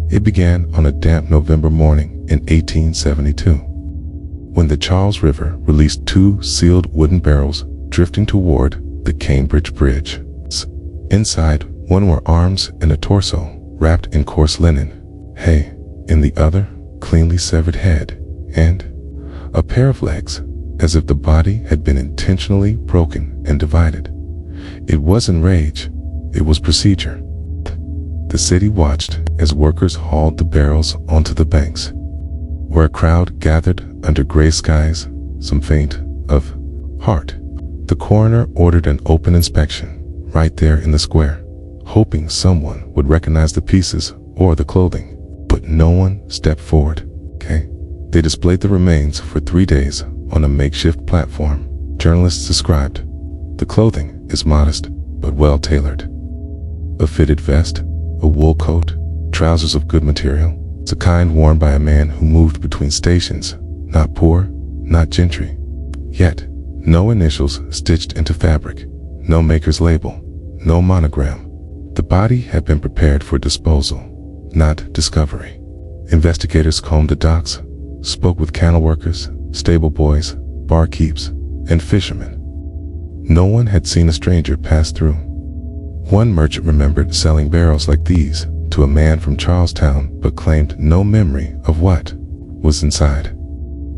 It began on a damp November morning in 1872, when the Charles River released 2 sealed wooden barrels drifting toward the Cambridge Bridge. Inside, one were arms and a torso wrapped in coarse linen, hay, in the other, cleanly severed head, and a pair of legs, as if the body had been intentionally broken and divided. It wasn't rage, it was procedure. The city watched as workers hauled the barrels onto the banks, where a crowd gathered under gray skies, some faint of heart. The coroner ordered an open inspection right there in the square, hoping someone would recognize the pieces or the clothing, but no one stepped forward. They displayed the remains for 3 days on a makeshift platform. Journalists described, the clothing is modest but well tailored. A fitted vest, a wool coat, trousers of good material. It's a kind worn by a man who moved between stations, not poor, not gentry. Yet, no initials stitched into fabric, no maker's label, no monogram. The body had been prepared for disposal, not discovery. Investigators combed the docks, spoke with kennel workers, stable boys, barkeeps, and fishermen. No one had seen a stranger pass through. One merchant remembered selling barrels like these to a man from Charlestown, but claimed no memory of what was inside.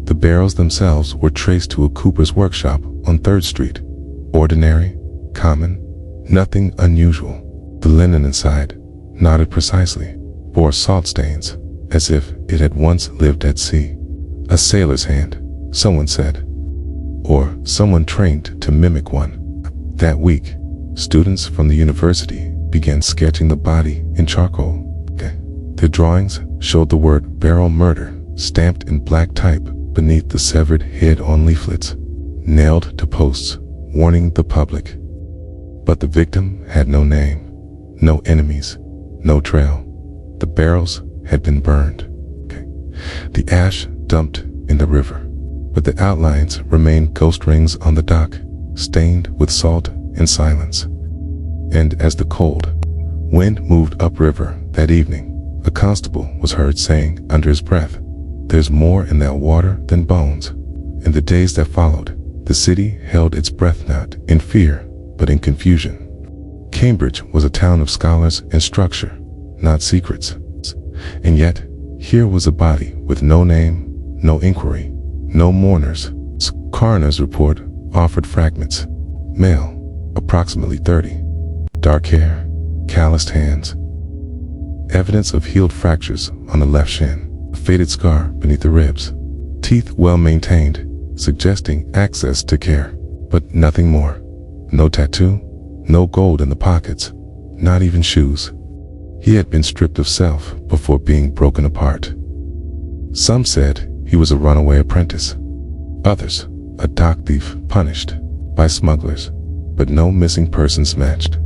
The barrels themselves were traced to a cooper's workshop on 3rd Street. Ordinary, common, nothing unusual. The linen inside, knotted precisely, bore salt stains, as if it had once lived at sea. A sailor's hand, someone said, or someone trained to mimic one. That week, students from the university began sketching the body in charcoal. Their drawings showed the word barrel murder stamped in black type beneath the severed head on leaflets, nailed to posts, warning the public. But the victim had no name, no enemies, no trail. The barrels had been burned. The ash dumped in the river, but the outlines remained ghost rings on the dock, stained with salt and silence. And as the cold wind moved upriver that evening, a constable was heard saying under his breath, "There's more in that water than bones." In the days that followed, the city held its breath not in fear, but in confusion. Cambridge was a town of scholars and structure, not secrets. And yet, here was a body with no name, no inquiry, no mourners. Coroner's report offered fragments. Male, approximately 30. Dark hair, calloused hands. Evidence of healed fractures on the left shin. A faded scar beneath the ribs. Teeth well maintained, suggesting access to care. But nothing more. No tattoo, no gold in the pockets, not even shoes. He had been stripped of self before being broken apart. Some said he was a runaway apprentice. Others, a dock thief punished by smugglers, but no missing persons matched.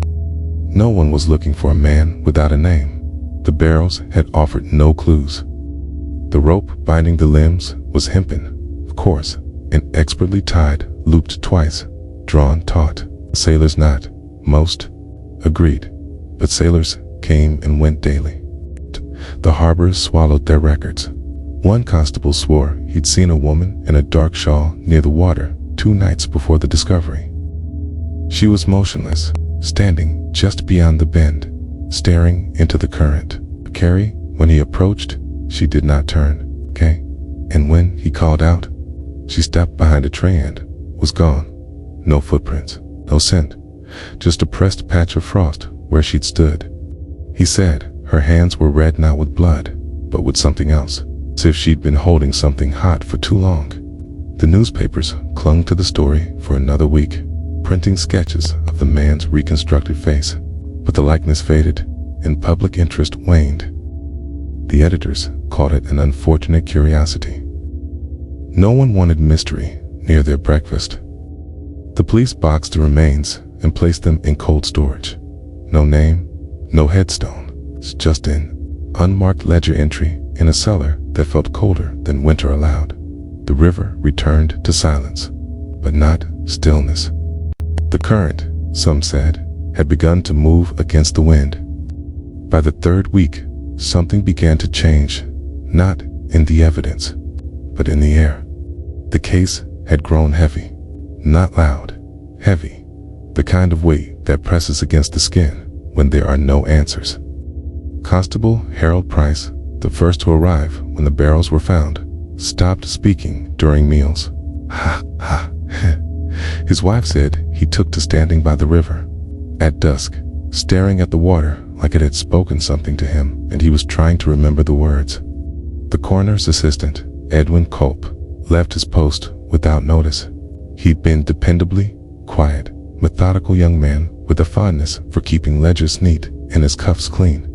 No one was looking for a man without a name. The barrels had offered no clues. The rope binding the limbs was hempen, of course, and expertly tied, looped twice, drawn taut. Sailors not, most, agreed, but sailors came and went daily. The harbors swallowed their records. One constable swore he'd seen a woman in a dark shawl near the water 2 nights before the discovery. She was motionless, standing just beyond the bend, staring into the current. Carrie, when he approached, she did not turn. And when he called out, she stepped behind a tray and was gone. No footprints, no scent, just a pressed patch of frost where she'd stood. He said her hands were red not with blood, but with something else, as if she'd been holding something hot for too long. The newspapers clung to the story for another week, printing sketches of the man's reconstructed face, but the likeness faded and public interest waned. The editors called it an unfortunate curiosity. No one wanted mystery near their breakfast. The police boxed the remains and placed them in cold storage. No name, no headstone, just an unmarked ledger entry in a cellar that felt colder than winter allowed. The river returned to silence, but not stillness. The current, some said, had begun to move against the wind. By the 3rd week, something began to change, not in the evidence, but in the air. The case had grown heavy, not loud, heavy, the kind of weight that presses against the skin when there are no answers. Constable Harold Price, the first to arrive when the barrels were found, stopped speaking during meals. Ha, ha. His wife said he took to standing by the river at dusk, staring at the water like it had spoken something to him, and he was trying to remember the words. The coroner's assistant, Edwin Culp, left his post without notice. He'd been dependably quiet, methodical young man with a fondness for keeping ledgers neat and his cuffs clean.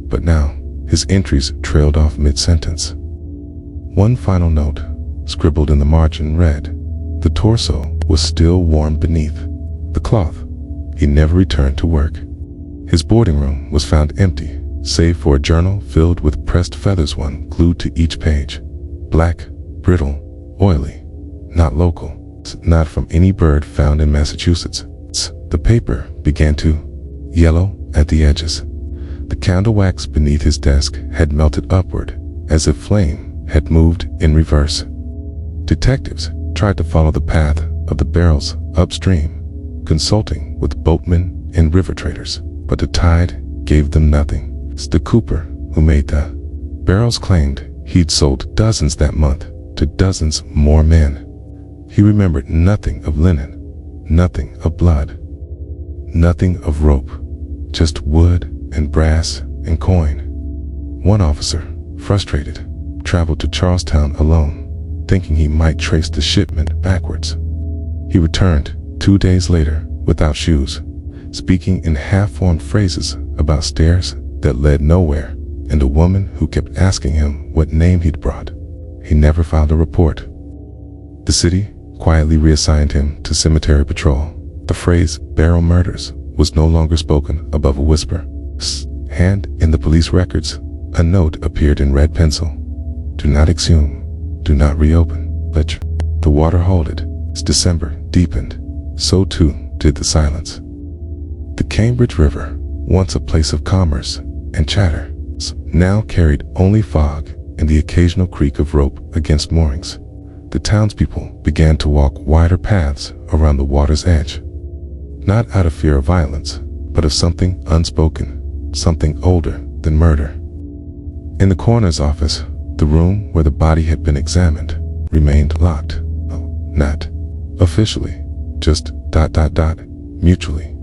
But now, his entries trailed off mid-sentence. One final note, scribbled in the margin, read, "The torso was still warm beneath the cloth." He never returned to work. His boarding room was found empty, save for a journal filled with pressed feathers, one glued to each page. Black, brittle, oily, not local, not from any bird found in Massachusetts. The paper began to yellow at the edges. The candle wax beneath his desk had melted upward, as if flame had moved in reverse. Detectives tried to follow the path of the barrels upstream, consulting with boatmen and river traders, but the tide gave them nothing. The cooper who made the barrels claimed he'd sold dozens that month to dozens more men. He remembered nothing of linen, nothing of blood, nothing of rope, just wood and brass and coin. One officer, frustrated, traveled to Charlestown alone, thinking he might trace the shipment backwards. He returned 2 days later without shoes, speaking in half-formed phrases about stairs that led nowhere and a woman who kept asking him what name he'd brought. He never filed a report. The city quietly reassigned him to cemetery patrol. The phrase "barrel murders" was no longer spoken above a whisper. Hand in the police records, a note appeared in red pencil. "Do not exhume, do not reopen, let the water hold it." As December deepened, so too did the silence. The Cambridge River, once a place of commerce and chatter, now carried only fog and the occasional creak of rope against moorings. The townspeople began to walk wider paths around the water's edge, not out of fear of violence, but of something unspoken, something older than murder. In the coroner's office, the room where the body had been examined remained locked. Not officially, just ... mutually.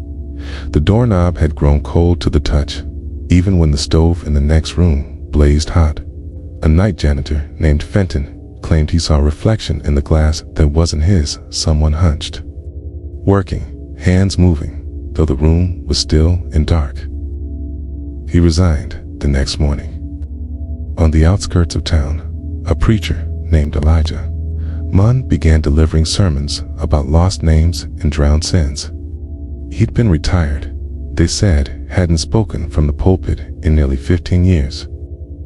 The doorknob had grown cold to the touch, even when the stove in the next room blazed hot. A night janitor named Fenton claimed he saw a reflection in the glass that wasn't his, someone hunched, working, hands moving, though the room was still and dark. He resigned the next morning. On the outskirts of town, a preacher named Elijah Munn began delivering sermons about lost names and drowned sins. He'd been retired, they said, hadn't spoken from the pulpit in nearly 15 years.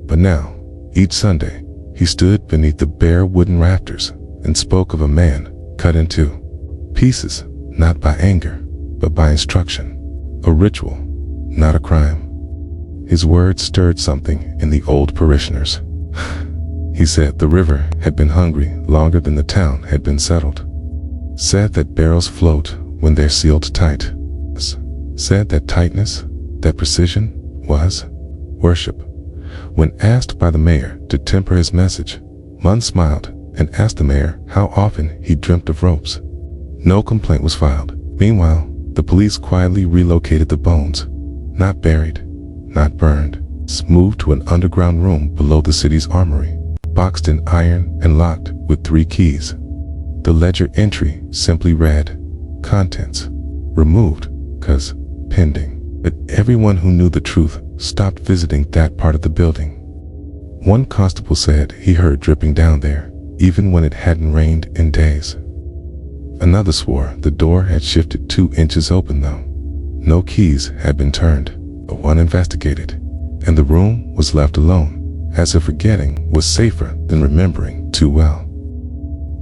But now, each Sunday, he stood beneath the bare wooden rafters and spoke of a man cut into pieces, not by anger, but by instruction, a ritual, not a crime. His words stirred something in the old parishioners. He said the river had been hungry longer than the town had been settled. Said that barrels float when they're sealed tight. Said that tightness, that precision, was worship. When asked by the mayor to temper his message, Munn smiled and asked the mayor how often he dreamt of ropes. No complaint was filed. Meanwhile, the police quietly relocated the bones, not buried, not burned, moved to an underground room below the city's armory, boxed in iron and locked with 3 keys. The ledger entry simply read, "Contents removed, 'cause pending." But everyone who knew the truth stopped visiting that part of the building. One constable said he heard dripping down there, even when it hadn't rained in days. Another swore the door had shifted 2 inches open though. No keys had been turned, but one investigated, and the room was left alone, as if forgetting was safer than remembering too well.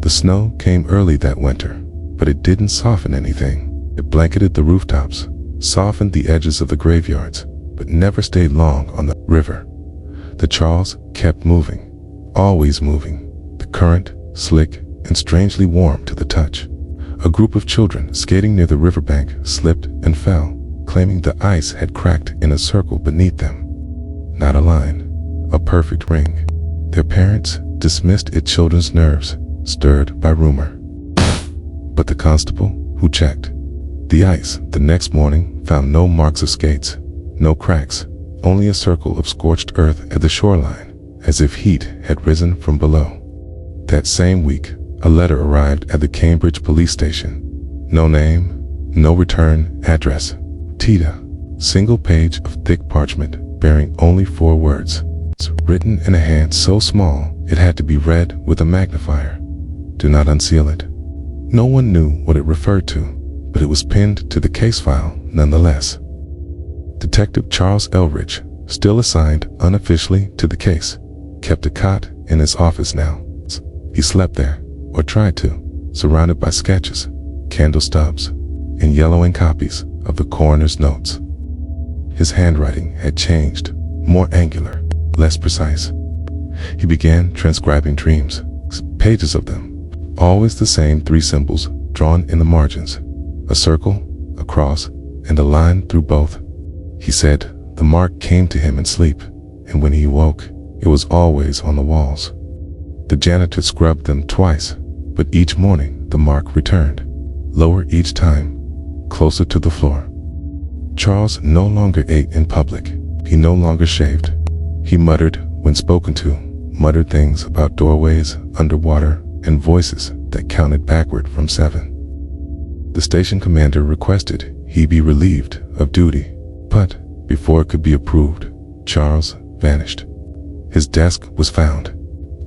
The snow came early that winter, but it didn't soften anything. It blanketed the rooftops, softened the edges of the graveyards, but never stayed long on the river. The Charles kept moving, always moving, the current slick and strangely warm to the touch. A group of children skating near the riverbank slipped and fell, claiming the ice had cracked in a circle beneath them. Not a line, a perfect ring. Their parents dismissed it, children's nerves stirred by rumor. But the constable, who checked the ice the next morning, found no marks of skates, no cracks, only a circle of scorched earth at the shoreline, as if heat had risen from below. That same week, a letter arrived at the Cambridge police station. No name, no return address. Tita, single page of thick parchment bearing only 4 words, written in a hand so small it had to be read with a magnifier. Do not unseal it. No one knew what it referred to, but it was pinned to the case file nonetheless. Detective Charles Elridge, still assigned unofficially to the case, kept a cot in his office now. He slept there, or tried to, surrounded by sketches, candle stubs, and yellowing copies of the coroner's notes. His handwriting had changed, more angular, less precise. He began transcribing dreams, pages of them, always the same 3 symbols drawn in the margins, a circle, a cross, and a line through both. He said the mark came to him in sleep, and when he woke, it was always on the walls. The janitor scrubbed them twice, but each morning the mark returned, lower each time, closer to the floor. Charles no longer ate in public. He no longer shaved. He muttered when spoken to, muttered things about doorways, underwater, and voices that counted backward from 7. The station commander requested he be relieved of duty, but before it could be approved, Charles vanished. His desk was found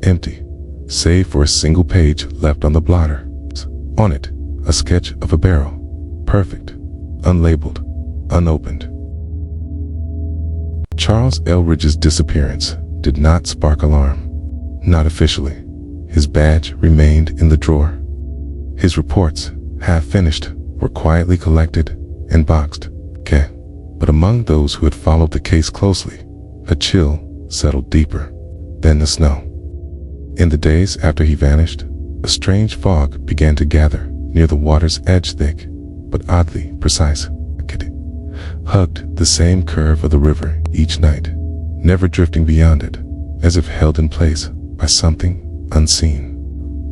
empty, save for a single page left on the blotter. On it, a sketch of a barrel, perfect, unlabeled, unopened. Charles Elridge's disappearance did not spark alarm, not officially. His badge remained in the drawer. His reports, half finished, were quietly collected and boxed. But among those who had followed the case closely, a chill settled deeper than the snow. In the days after he vanished, a strange fog began to gather near the water's edge, thick but oddly precise. It hugged the same curve of the river each night, never drifting beyond it, as if held in place by something unseen.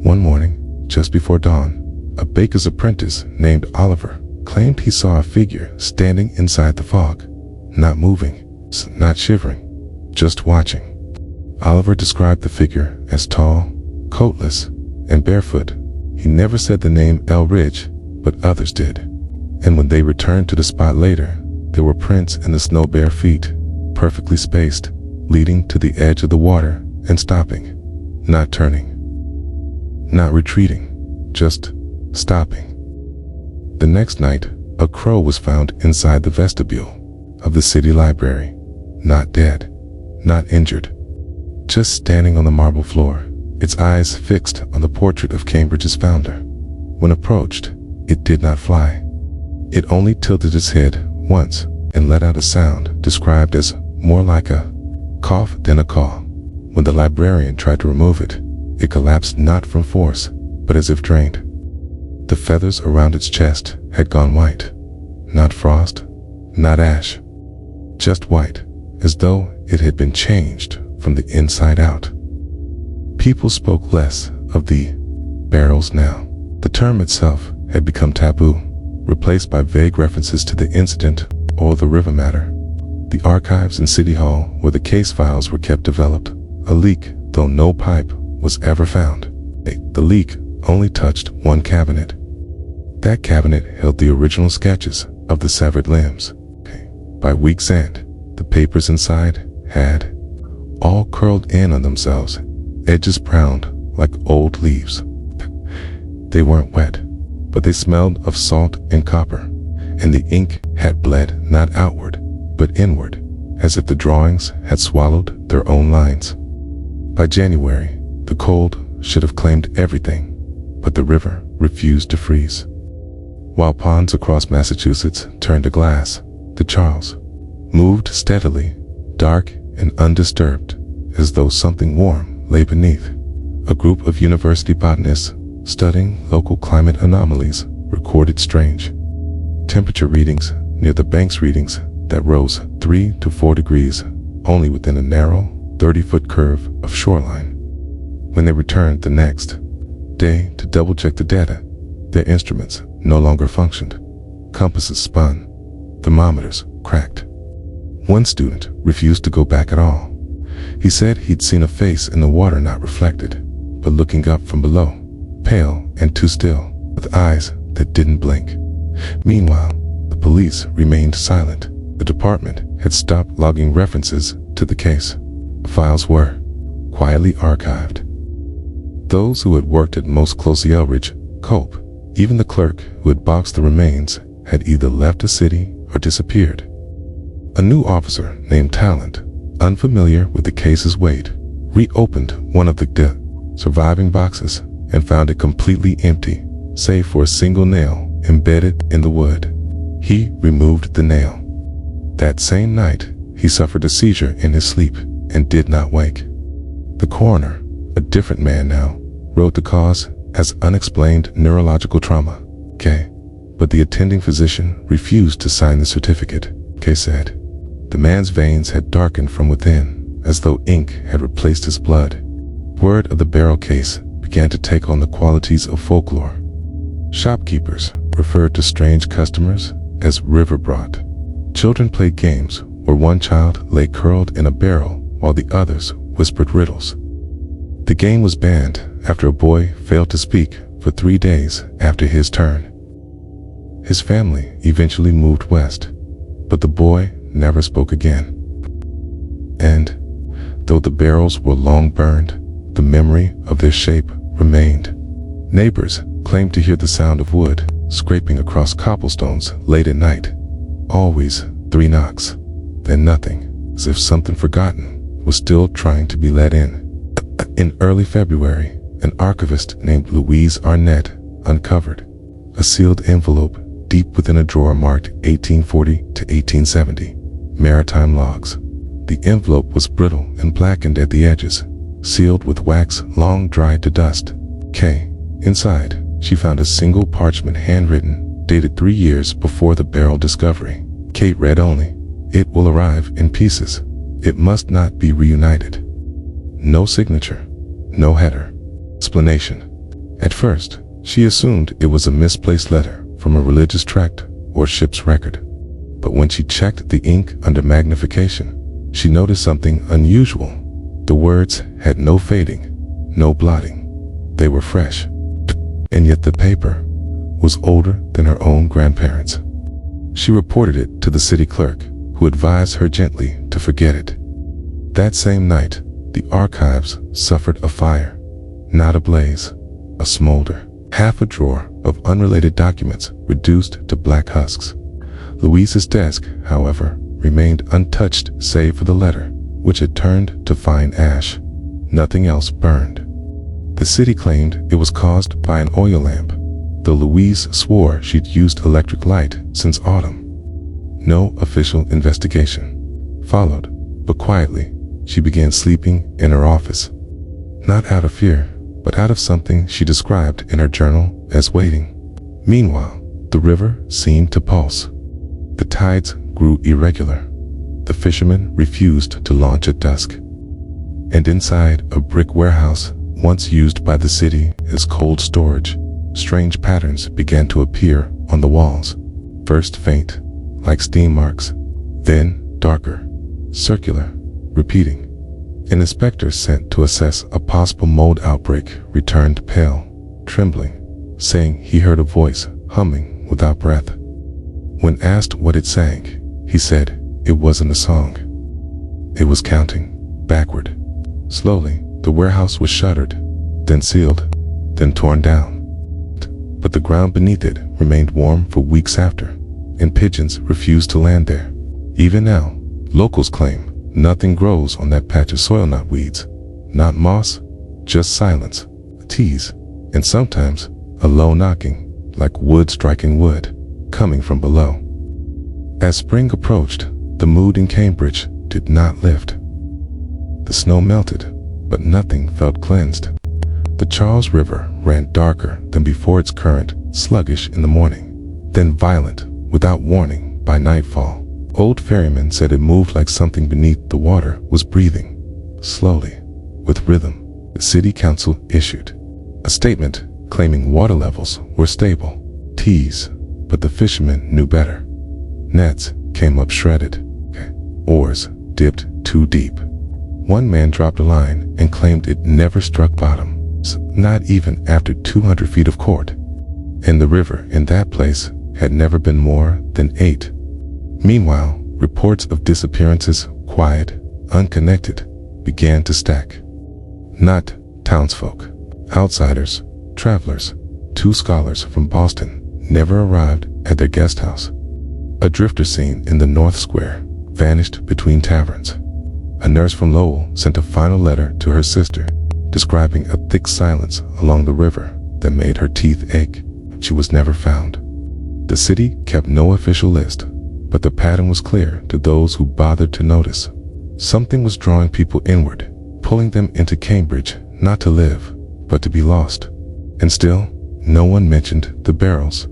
One morning, just before dawn, a baker's apprentice named Oliver claimed he saw a figure standing inside the fog, not moving, not shivering, just watching. Oliver described the figure as tall, coatless, and barefoot. He never said the name Elridge, but others did. And when they returned to the spot later, there were prints in the snow, bare feet, perfectly spaced, leading to the edge of the water and stopping, not turning, not retreating, just stopping. The next night, a crow was found inside the vestibule of the city library, not dead, not injured, just standing on the marble floor, its eyes fixed on the portrait of Cambridge's founder. When approached, it did not fly. It only tilted its head once and let out a sound described as more like a cough than a caw. When the librarian tried to remove it, it collapsed not from force, but as if drained. The feathers around its chest had gone white, not frost, not ash, just white, as though it had been changed from the inside out. People spoke less of the barrels now. The term itself had become taboo, replaced by vague references to the incident or the river matter. The archives in City Hall, where the case files were kept, developed a leak, though no pipe was ever found. The leak only touched one cabinet. That cabinet held the original sketches of the severed limbs. By week's end, the papers inside had all curled in on themselves, edges browned like old leaves. They weren't wet, but they smelled of salt and copper, and the ink had bled not outward, but inward, as if the drawings had swallowed their own lines. By January, the cold should have claimed everything, but the river refused to freeze. While ponds across Massachusetts turned to glass, the Charles moved steadily, dark and undisturbed, as though something warm lay beneath. A group of university botanists studying local climate anomalies recorded strange temperature readings near the bank's readings that rose 3 to 4 degrees only within a narrow 30-foot curve of shoreline. When they returned the next day to double-check the data, their instruments no longer functioned. Compasses spun, thermometers cracked. One student refused to go back at all. He said he'd seen a face in the water not reflected, but looking up from below, pale and too still, with eyes that didn't blink. Meanwhile, the police remained silent. The department had stopped logging references to the case. Files were quietly archived. Those who had worked at Most Closely Elridge, Cope, even the clerk who had boxed the remains, had either left the city or disappeared. A new officer named Talent, unfamiliar with the case's weight, reopened one of the surviving boxes and found it completely empty, save for a single nail embedded in the wood. He removed the nail. That same night, he suffered a seizure in his sleep and did not wake. The coroner, a different man now, wrote the cause as unexplained neurological trauma, K. But the attending physician refused to sign the certificate, K said. The man's veins had darkened from within, as though ink had replaced his blood. Word of the barrel case began to take on the qualities of folklore. Shopkeepers referred to strange customers as river brought. Children played games where one child lay curled in a barrel while the others whispered riddles. The game was banned after a boy failed to speak for 3 days after his turn. His family eventually moved west, but the boy never spoke again. And, though the barrels were long burned, the memory of their shape remained. Neighbors claimed to hear the sound of wood scraping across cobblestones late at night. Always 3 knocks, then nothing, as if something forgotten was still trying to be let in. In early February, an archivist named Louise Arnett uncovered a sealed envelope deep within a drawer marked 1840 to 1870, maritime logs. The envelope was brittle and blackened at the edges, sealed with wax long dried to dust. Inside, she found a single parchment handwritten, dated 3 years before the barrel discovery. Kate read only, "It will arrive in pieces. It must not be reunited." No signature, no header. Explanation. At first, she assumed it was a misplaced letter from a religious tract or ship's record. But when she checked the ink under magnification, she noticed something unusual. The words had no fading, no blotting. They were fresh. And yet the paper was older than her own grandparents. She reported it to the city clerk, who advised her gently to forget it. That same night, the archives suffered a fire. Not a blaze, a smolder. Half a drawer of unrelated documents reduced to black husks. Louise's desk, however, remained untouched save for the letter, which had turned to fine ash. Nothing else burned. The city claimed it was caused by an oil lamp, though Louise swore she'd used electric light since autumn. No official investigation followed, but quietly, she began sleeping in her office. Not out of fear, but out of something she described in her journal as waiting. Meanwhile, the river seemed to pulse. The tides grew irregular. The fishermen refused to launch at dusk. And inside a brick warehouse, once used by the city as cold storage, strange patterns began to appear on the walls. First faint, like steam marks, then darker, circular, repeating. An inspector sent to assess a possible mold outbreak returned pale, trembling, saying he heard a voice humming without breath. When asked what it sang, he said it wasn't a song. It was counting, backward. Slowly, the warehouse was shuttered, then sealed, then torn down. But the ground beneath it remained warm for weeks after, and pigeons refused to land there. Even now, locals claim nothing grows on that patch of soil, not weeds, not moss, just silence, a tease, and sometimes a low knocking, like wood striking wood, coming from below. As spring approached, the mood in Cambridge did not lift. The snow melted, but nothing felt cleansed. The Charles River ran darker than before, its current sluggish in the morning, then violent without warning by nightfall. Old ferrymen said it moved like something beneath the water was breathing, slowly, with rhythm. The city council issued a statement claiming water levels were stable. Teas, but the fishermen knew better. Nets came up shredded. Oars dipped too deep. One man dropped a line and claimed it never struck bottom, not even after 200 feet of court. And the river in that place had never been more than 8. Meanwhile, reports of disappearances, quiet, unconnected, began to stack. Not townsfolk, outsiders, travelers. 2 scholars from Boston never arrived at their guest house. A drifter seen in the North Square vanished between taverns. A nurse from Lowell sent a final letter to her sister, describing a thick silence along the river that made her teeth ache. She was never found. The city kept no official list, but the pattern was clear to those who bothered to notice. Something was drawing people inward, pulling them into Cambridge, not to live, but to be lost. And still, no one mentioned the barrels.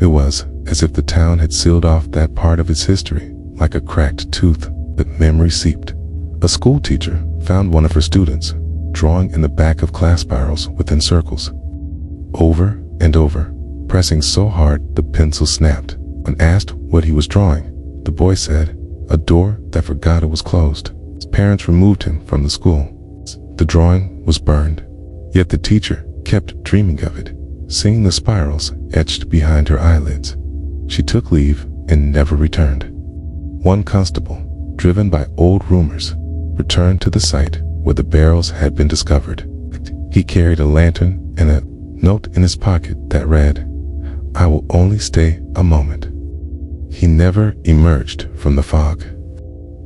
It was as if the town had sealed off that part of its history, like a cracked tooth that memory seeped. A school teacher found one of her students drawing in the back of class spirals within circles, over and over, pressing so hard the pencil snapped. When asked what he was drawing, the boy said, "A door that forgot it was closed." His parents removed him from the school. The drawing was burned, yet the teacher kept dreaming of it, seeing the spirals etched behind her eyelids. She took leave and never returned. One constable, driven by old rumors, returned to the site where the barrels had been discovered. He carried a lantern and a note in his pocket that read, "I will only stay a moment." He never emerged from the fog.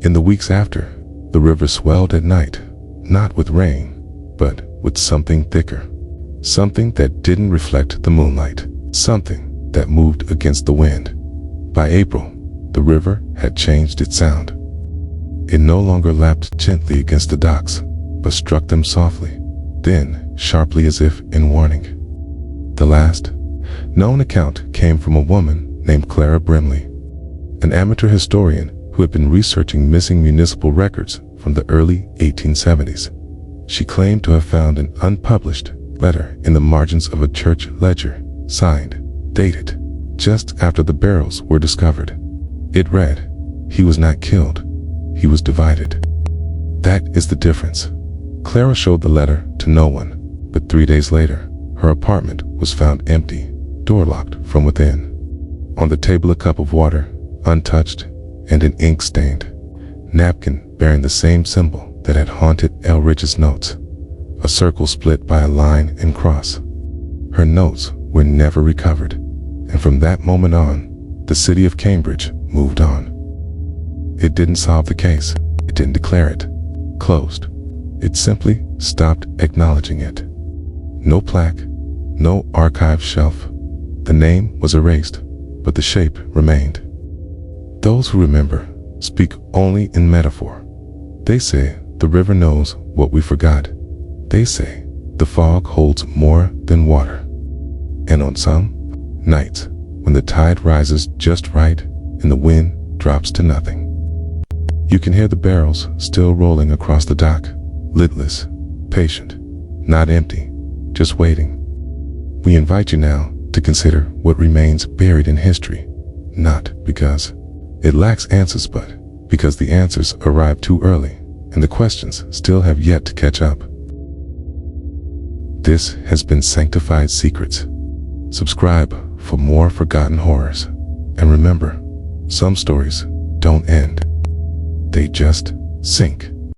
In the weeks after, the river swelled at night, not with rain, but with something thicker. Something that didn't reflect the moonlight. Something that moved against the wind. By April, the river had changed its sound. It no longer lapped gently against the docks, but struck them softly, then sharply as if in warning. The last known account came from a woman named Clara Brimley, an amateur historian who had been researching missing municipal records from the early 1870s. She claimed to have found an unpublished letter in the margins of a church ledger, signed, dated, just after the barrels were discovered. It read, "He was not killed, he was divided." That is the difference. Clara showed the letter to no one, but 3 days later, her apartment was found empty, door locked from within. On the table a cup of water, untouched, and an ink-stained napkin bearing the same symbol that had haunted Elridge's notes, a circle split by a line and cross. Her notes were never recovered, and from that moment on, the city of Cambridge moved on. It didn't solve the case. It didn't declare it closed. It simply stopped acknowledging it. No plaque, no archive shelf. The name was erased, but the shape remained. Those who remember speak only in metaphor. They say the river knows what we forgot. They say the fog holds more than water. And on some nights, when the tide rises just right and the wind drops to nothing, you can hear the barrels still rolling across the dock, lidless, patient, not empty, just waiting. We invite you now to consider what remains buried in history, not because it lacks answers, but because the answers arrived too early and the questions still have yet to catch up. This has been Sanctified Secrets. Subscribe for more forgotten horrors. And remember, some stories don't end. They just sink.